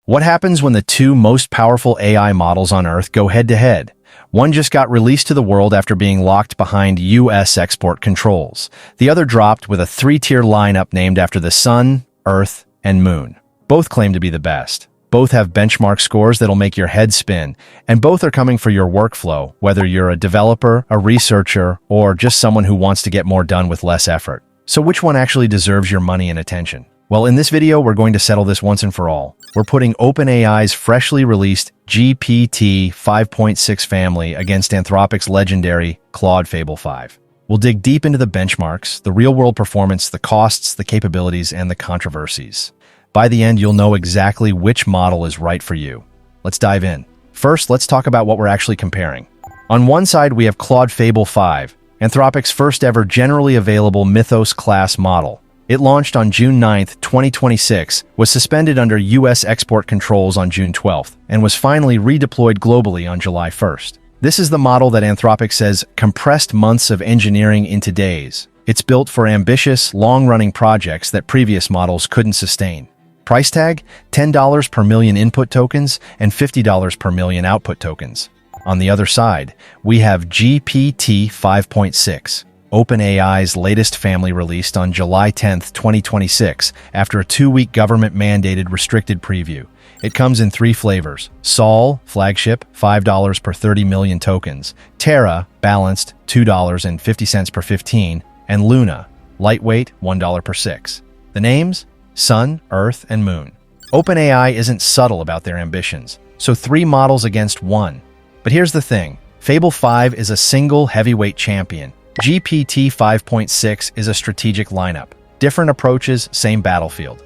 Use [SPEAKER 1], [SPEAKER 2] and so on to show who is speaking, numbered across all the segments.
[SPEAKER 1] What happens when the two most powerful AI models on Earth go head-to-head? One just got released to the world after being locked behind U.S. export controls. The other dropped with a three-tier lineup named after the Sun, Earth, and Moon. Both claim to be the best. Both have benchmark scores that'll make your head spin, and both are coming for your workflow, whether you're a developer, a researcher, or just someone who wants to get more done with less effort. So which one actually deserves your money and attention? Well, in this video, we're going to settle this once and for all. We're putting OpenAI's freshly released GPT 5.6 family against Anthropic's legendary Claude Fable 5. We'll dig deep into the benchmarks, the real-world performance, the costs, the capabilities, and the controversies. By the end, you'll know exactly which model is right for you. Let's dive in. First, let's talk about what we're actually comparing. On one side, we have Claude Fable 5, Anthropic's first ever generally available Mythos-class model. It launched on June 9, 2026, was suspended under U.S. export controls on June 12, and was finally redeployed globally on July 1st. This is the model that Anthropic says compressed months of engineering into days. It's built for ambitious, long-running projects that previous models couldn't sustain. Price tag? $10 per million input tokens and $50 per million output tokens. On the other side, we have GPT 5.6. OpenAI's latest family released on July 10, 2026, after a 2-week government-mandated restricted preview. It comes in 3 flavors: Sol, flagship, $5 per 30 million tokens; Terra, balanced, $2.50 per 15; and Luna, lightweight, $1 per 6. The names? Sun, Earth, and Moon. OpenAI isn't subtle about their ambitions, so 3 models against 1. But here's the thing, Fable 5 is a single heavyweight champion. GPT 5.6 is a strategic lineup. Different approaches, same battlefield.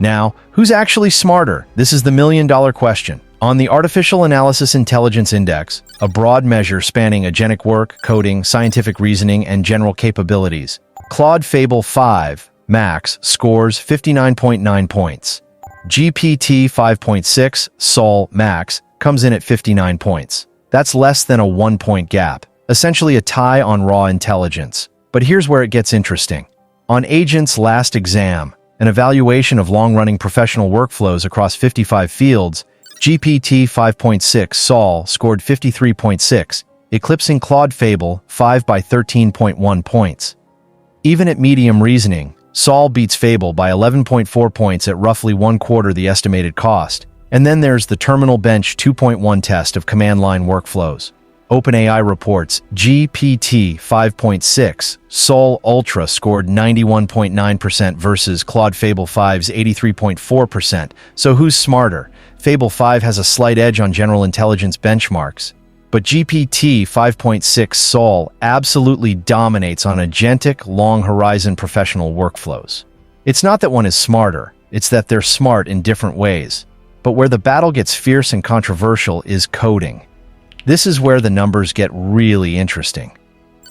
[SPEAKER 1] Now, who's actually smarter? This is the million-dollar question. On the Artificial Analysis Intelligence Index, a broad measure spanning agentic work, coding, scientific reasoning, and general capabilities, Claude Fable 5 Max scores 59.9 points. GPT 5.6 Sol Max comes in at 59 points. That's less than a 1-point gap. Essentially a tie on raw intelligence. But here's where it gets interesting. On Agent's last exam, an evaluation of long-running professional workflows across 55 fields, GPT 5.6 Sol scored 53.6, eclipsing Claude Fable 5 by 13.1 points. Even at medium reasoning, Sol beats Fable by 11.4 points at roughly 1/4 the estimated cost. And then there's the Terminal Bench 2.1 test of command line workflows. OpenAI reports GPT 5.6 Sol Ultra scored 91.9% versus Claude Fable 5's 83.4%. So who's smarter? Fable 5 has a slight edge on general intelligence benchmarks, but GPT 5.6 Sol absolutely dominates on agentic, long-horizon professional workflows. It's not that one is smarter, it's that they're smart in different ways. But where the battle gets fierce and controversial is coding. This is where the numbers get really interesting.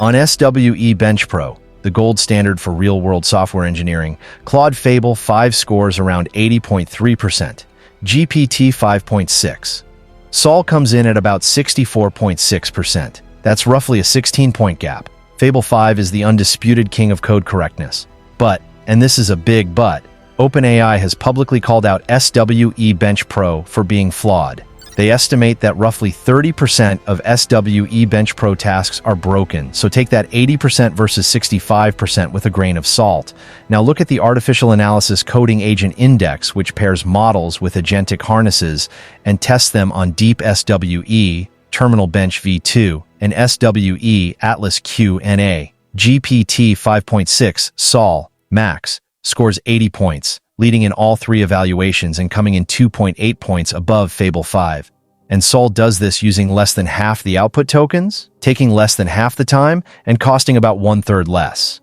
[SPEAKER 1] On SWE-Bench Pro, the gold standard for real-world software engineering, Claude Fable 5 scores around 80.3%, GPT 5.6. Sol comes in at about 64.6%. That's roughly a 16-point gap. Fable 5 is the undisputed king of code correctness. But, and this is a big but, OpenAI has publicly called out SWE-Bench Pro for being flawed. They estimate that roughly 30% of SWE-Bench Pro tasks are broken, so take that 80% versus 65% with a grain of salt. Now look at the Artificial Analysis Coding Agent Index, which pairs models with agentic harnesses and tests them on Deep SWE, Terminal Bench V2, and SWE Atlas Q&A. GPT 5.6 Sol Max scores 80 points, leading in all 3 evaluations and coming in 2.8 points above Fable 5. And Sol does this using less than half the output tokens, taking less than half the time, and costing about 1/3 less.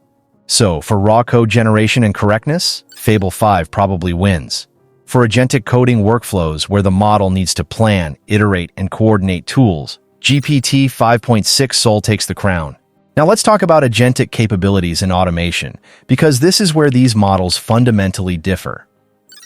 [SPEAKER 1] So, for raw code generation and correctness, Fable 5 probably wins. For agentic coding workflows where the model needs to plan, iterate, and coordinate tools, GPT 5.6 Sol takes the crown. Now let's talk about agentic capabilities and automation, because this is where these models fundamentally differ.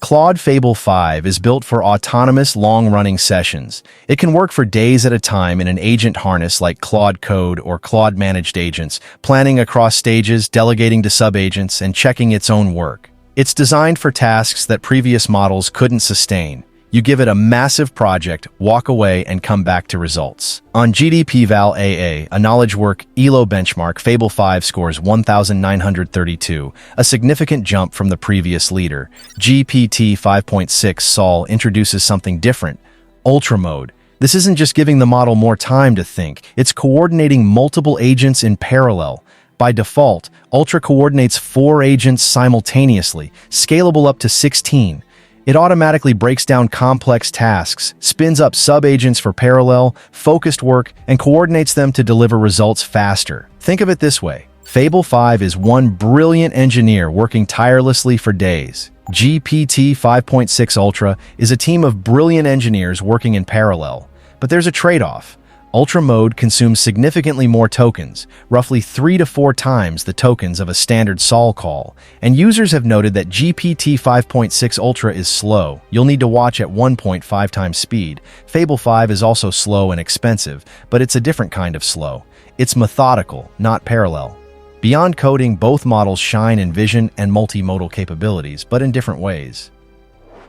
[SPEAKER 1] Claude Fable 5 is built for autonomous, long-running sessions. It can work for days at a time in an agent harness like Claude Code or Claude Managed Agents, planning across stages, delegating to sub-agents, and checking its own work. It's designed for tasks that previous models couldn't sustain. You give it a massive project, walk away, and come back to results. On GDP Val AA, a knowledge work ELO benchmark, Fable 5 scores 1,932, a significant jump from the previous leader. GPT 5.6 Sol introduces something different, Ultra Mode. This isn't just giving the model more time to think, it's coordinating multiple agents in parallel. By default, Ultra coordinates 4 agents simultaneously, scalable up to 16. It automatically breaks down complex tasks, spins up sub-agents for parallel, focused work, and coordinates them to deliver results faster. Think of it this way. Fable 5 is one brilliant engineer working tirelessly for days. GPT 5.6 Ultra is a team of brilliant engineers working in parallel. But there's a trade-off. Ultra Mode consumes significantly more tokens, roughly 3 to 4 times the tokens of a standard Sol call, and users have noted that GPT 5.6 Ultra is slow. You'll need to watch at 1.5 times speed. Fable 5 is also slow and expensive, but it's a different kind of slow. It's methodical, not parallel. Beyond coding, both models shine in vision and multimodal capabilities, but in different ways.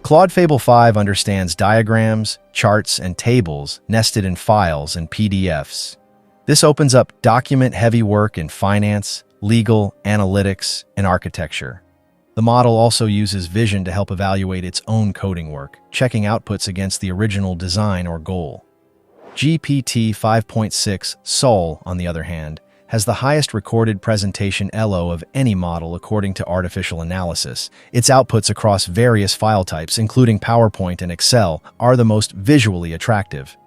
[SPEAKER 1] Claude Fable 5 understands diagrams, charts, and tables nested in files and PDFs. This opens up document-heavy work in finance, legal, analytics, and architecture. The model also uses vision to help evaluate its own coding work, checking outputs against the original design or goal. GPT 5.6 Sol, on the other hand, has the highest recorded presentation ELO of any model according to artificial analysis. Its outputs across various file types, including PowerPoint and Excel, are the most visually attractive.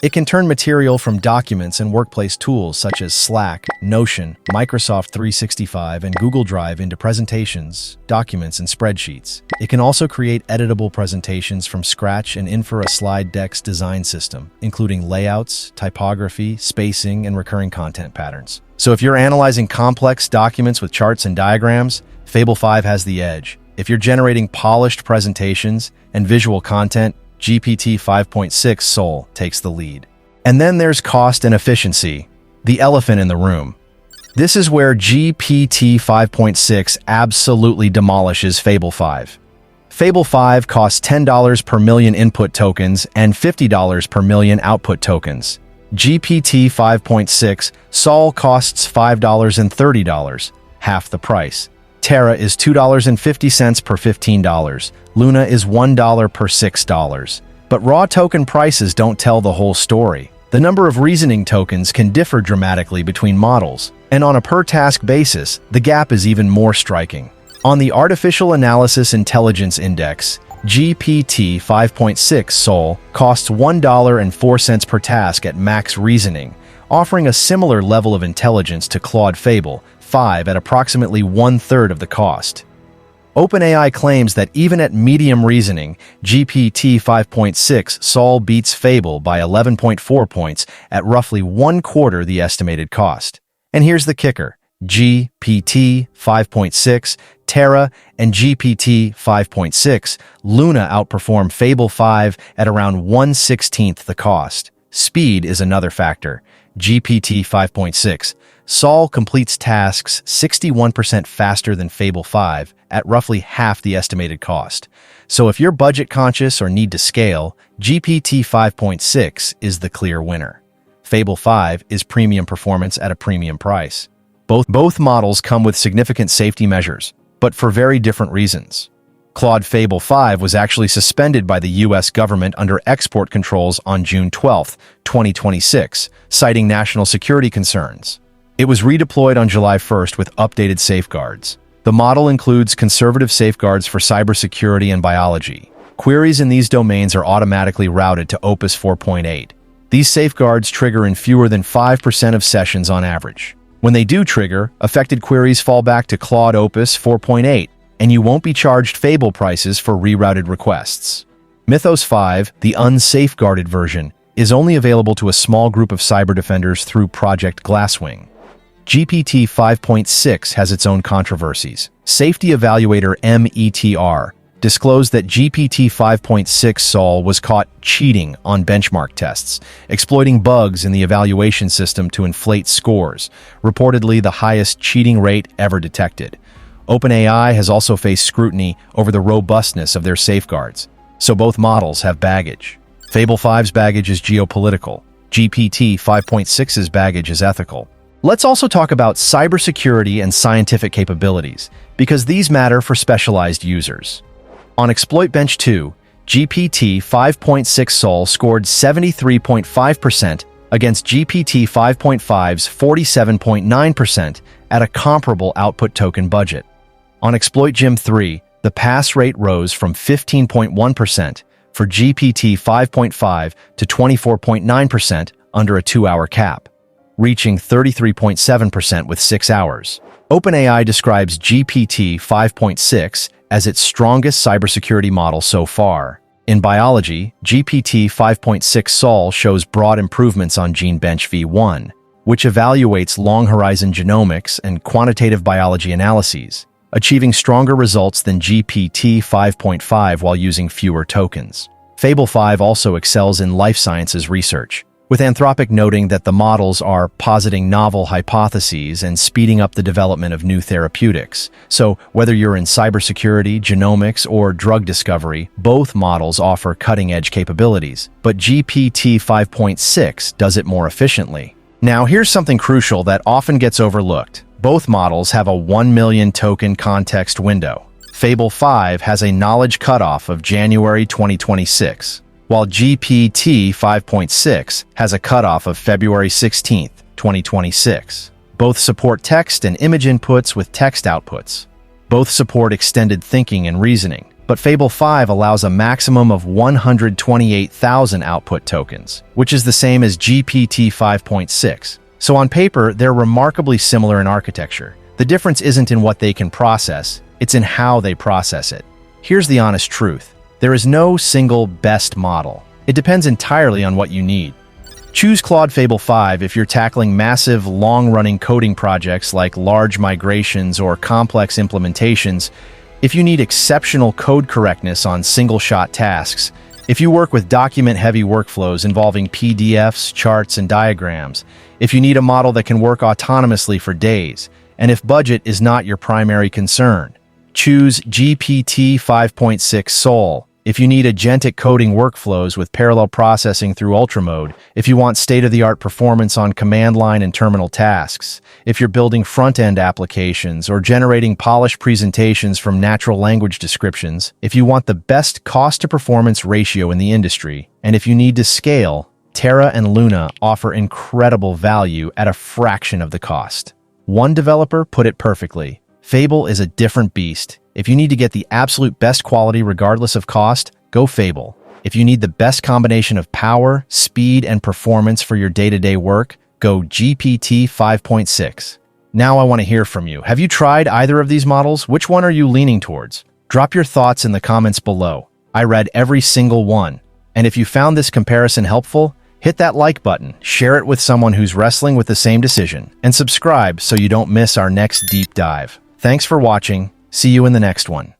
[SPEAKER 1] It can turn material from documents and workplace tools such as Slack, Notion, Microsoft 365, and Google Drive into presentations, documents, and spreadsheets. It can also create editable presentations from scratch and infer a slide deck's design system, including layouts, typography, spacing, and recurring content patterns. So if you're analyzing complex documents with charts and diagrams, Fable 5 has the edge. If you're generating polished presentations and visual content, GPT 5.6 Sol takes the lead. And then there's cost and efficiency, the elephant in the room. This is where GPT 5.6 absolutely demolishes Fable 5. Fable 5 costs $10 per million input tokens and $50 per million output tokens. GPT 5.6 Sol costs $5 and $30, half the price. Terra is $2.50 per $15. Luna is $1 per $6. But raw token prices don't tell the whole story. The number of reasoning tokens can differ dramatically between models, and on a per-task basis, the gap is even more striking. On the Artificial Analysis Intelligence Index, GPT 5.6 Sol costs $1.04 per task at max reasoning, offering a similar level of intelligence to Claude Fable 5 at approximately 1/3 of the cost. OpenAI claims that even at medium reasoning, GPT 5.6 Sol beats Fable by 11.4 points at roughly 1/4 the estimated cost. And here's the kicker. GPT 5.6, Terra, and GPT 5.6 Luna outperform Fable 5 at around 1/16 the cost. Speed is another factor. GPT 5.6 Sol completes tasks 61% faster than Fable 5 at roughly half the estimated cost. So if you're budget conscious or need to scale, GPT 5.6 is the clear winner. Fable 5 is premium performance at a premium price. Both models come with significant safety measures, but for very different reasons. Claude Fable 5 was actually suspended by the U.S. government under export controls on June 12, 2026, citing national security concerns. It was redeployed on July 1st with updated safeguards. The model includes conservative safeguards for cybersecurity and biology. Queries in these domains are automatically routed to Opus 4.8. These safeguards trigger in fewer than 5% of sessions on average. When they do trigger, affected queries fall back to Claude Opus 4.8, and you won't be charged Fable prices for rerouted requests. Mythos 5, the unsafeguarded version, is only available to a small group of cyber defenders through Project Glasswing. GPT 5.6 has its own controversies. Safety evaluator METR disclosed that GPT 5.6 Sol was caught cheating on benchmark tests, exploiting bugs in the evaluation system to inflate scores, reportedly the highest cheating rate ever detected. OpenAI has also faced scrutiny over the robustness of their safeguards. So both models have baggage. Fable 5's baggage is geopolitical. GPT 5.6's baggage is ethical. Let's also talk about cybersecurity and scientific capabilities, because these matter for specialized users. On SWE-Bench 2, GPT 5.6 Sol scored 73.5% against GPT 5.5's 47.9% at a comparable output token budget. On SWE-Gym 3, the pass rate rose from 15.1% for GPT 5.5 to 24.9% under a 2-hour cap, reaching 33.7% with 6 hours. OpenAI describes GPT 5.6 as its strongest cybersecurity model so far. In biology, GPT 5.6 Sol shows broad improvements on GeneBench v1, which evaluates long-horizon genomics and quantitative biology analyses, achieving stronger results than GPT 5.5 while using fewer tokens. Fable 5 also excels in life sciences research, with Anthropic noting that the models are positing novel hypotheses and speeding up the development of new therapeutics. So, whether you're in cybersecurity, genomics, or drug discovery, both models offer cutting-edge capabilities, but GPT 5.6 does it more efficiently. Now, here's something crucial that often gets overlooked. Both models have a 1 million token context window. Fable 5 has a knowledge cutoff of January 2026. While GPT 5.6 has a cutoff of February 16, 2026. Both support text and image inputs with text outputs. Both support extended thinking and reasoning, but Fable 5 allows a maximum of 128,000 output tokens, which is the same as GPT 5.6. So on paper, they're remarkably similar in architecture. The difference isn't in what they can process, it's in how they process it. Here's the honest truth. There is no single best model. It depends entirely on what you need. Choose Claude Fable 5 if you're tackling massive, long-running coding projects like large migrations or complex implementations, if you need exceptional code correctness on single-shot tasks, if you work with document-heavy workflows involving PDFs, charts, and diagrams, if you need a model that can work autonomously for days, and if budget is not your primary concern. Choose GPT 5.6 Sol if you need agentic coding workflows with parallel processing through Ultra Mode, if you want state-of-the-art performance on command line and terminal tasks, if you're building front-end applications or generating polished presentations from natural language descriptions, if you want the best cost-to-performance ratio in the industry, and if you need to scale, Terra and Luna offer incredible value at a fraction of the cost. One developer put it perfectly. Fable is a different beast. If you need to get the absolute best quality regardless of cost, go Fable. If you need the best combination of power, speed, and performance for your day-to-day work, go GPT 5.6. Now I want to hear from you. Have you tried either of these models? Which one are you leaning towards? Drop your thoughts in the comments below. I read every single one. And if you found this comparison helpful, hit that like button, share it with someone who's wrestling with the same decision, and subscribe so you don't miss our next deep dive. Thanks for watching. See you in the next one.